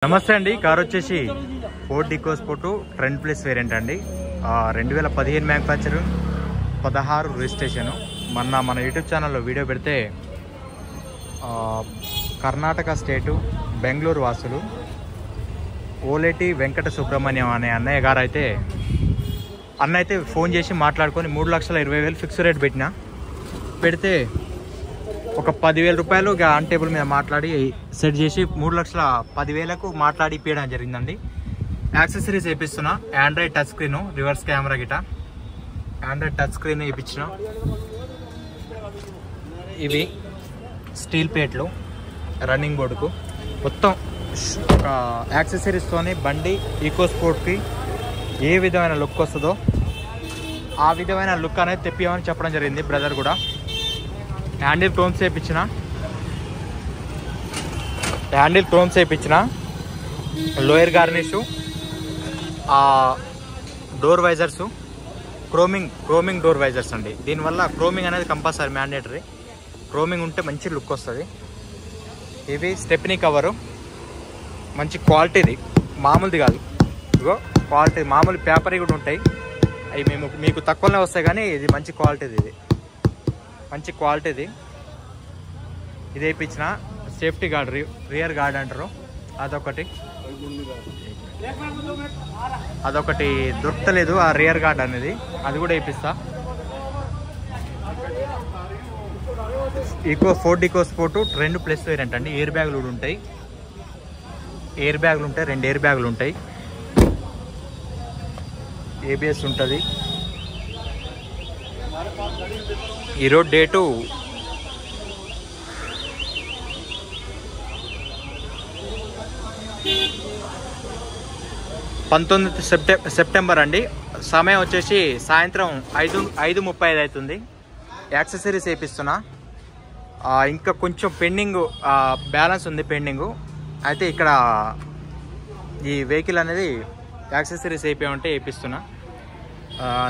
నమస్తే అండి. కార్ వచ్చేసి Ford EcoSport Trend Plus variant అండి. 2015 మ్యానుఫ్యాక్చర్, 16 రిజిస్ట్రేషన్. మన యూట్యూబ్ ఛానల్లో వీడియో పెడితే కర్ణాటక స్టేటు బెంగళూరు వాసులు ఓలేటి వెంకట సుబ్రహ్మణ్యం అనే అన్నయ్య గారు అయితే ఫోన్ చేసి మాట్లాడుకొని 3,20,000 ఫిక్స్ రేట్ పెడితే ఒక 10,000 రూపాయలు ఆన్ టేబుల్ మీద మాట్లాడి సెట్ చేసి 3,10,000కు మాట్లాడి ఇప్పించడం జరిగిందండి. యాక్సెసరీస్ వేపిస్తున్నా. Android touch screen, reverse camera గిట ఆండ్రాయిడ్ టచ్ స్క్రీన్ వేయించిన. ఇవి స్టీల్ ప్లేట్లు రన్నింగ్ బోర్డుకు మొత్తం ఒక యాక్సెసరీస్తోనే బండి ఈకోస్పోర్ట్కి ఏ విధమైన లుక్ వస్తుందో ఆ విధమైన లుక్ అనేది తెప్పియమని చెప్పడం జరిగింది బ్రదర్ కూడా. హ్యాండిల్ క్రోమ్స్ వేయించిన, lower garnish, door visors, chroming door visors అండి. దీనివల్ల క్రోమింగ్ అనేది కంపల్సరీ మ్యాండేటరీ. క్రోమింగ్ ఉంటే మంచి లుక్ వస్తుంది. ఇవి స్టెప్నీ కవరు, మంచి క్వాలిటీది, మామూలుది కాదు. ఇగో క్వాలిటీ మామూలు పేపర్ కూడా ఉంటాయి, అవి మీకు తక్కువనే వస్తాయి కానీ ఇది మంచి క్వాలిటీది. మంచి క్వాలిటీది ఇది వేయించిన. సేఫ్టీ గార్డ్, రియర్ గార్డ్ అంటారు, అదొకటి దొరకలేదు ఆ రియర్ గార్డ్ అనేది, అది కూడా వేయిస్తా. Ford EcoSport Trend Plus variant అండి. ఎయిర్ బ్యాగులు కూడా ఉంటాయి, 2 ఎయిర్ బ్యాగులు ఉంటాయి, ఏబిఎస్ ఉంటుంది. ఈరోజు డేటు 19 సెప్టెంబర్ అండి. సమయం వచ్చేసి సాయంత్రం 5:35 అవుతుంది. యాక్సెసరీస్ వేపిస్తున్నా. ఇంకా కొంచెం పెండింగ్ బ్యాలెన్స్ ఉంది. అయితే ఇక్కడ ఈ వెహికల్ అనేది యాక్సెసరీస్ వేయించమంటే వేపిస్తున్నా.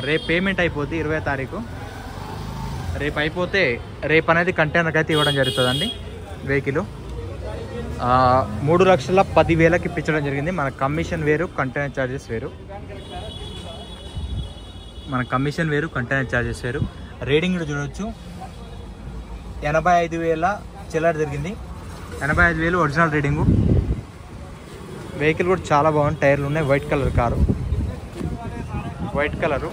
రేపు పేమెంట్ అయిపోద్ది 20వ తారీఖు. రేపు అయిపోతే రేపు అనేది కంటైనర్కి అయితే ఇవ్వడం జరుగుతుందండి. వెహికల్ 3,10,000కి ఇప్పించడం జరిగింది. మన కమిషన్ వేరు, కంటైనర్ ఛార్జెస్ వేరు. రేటింగ్ కూడా చూడవచ్చు. 85,000 చిల్లర జరిగింది. 85,000 ఒరిజినల్ రేటింగు. వెహికల్ కూడా చాలా బాగుంది. టైర్లు ఉన్నాయి. White colour car, white colour.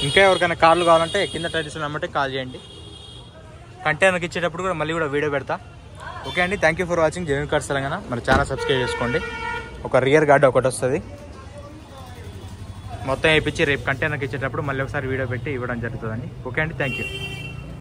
ఇంకా ఎవరికైనా కార్లు కావాలంటే కింద టైటిల్స్ నమ్మంటే కాల్ చేయండి. కంటైనర్కి ఇచ్చేటప్పుడు కూడా మళ్ళీ వీడియో పెడతా. ఓకే అండి, thank you for watching genuine cars Telangana. మన ఛానల్ సబ్స్క్రైబ్ చేసుకోండి. ఒక రియర్ గార్డ్ ఒకటి వస్తుంది. మొత్తం వేయించి రేపు కంటైనర్కి ఇచ్చేటప్పుడు మళ్ళీ ఒకసారి వీడియో పెట్టి ఇవ్వడం జరుగుతుందండి. ఓకే అండి, థ్యాంక్ యూ.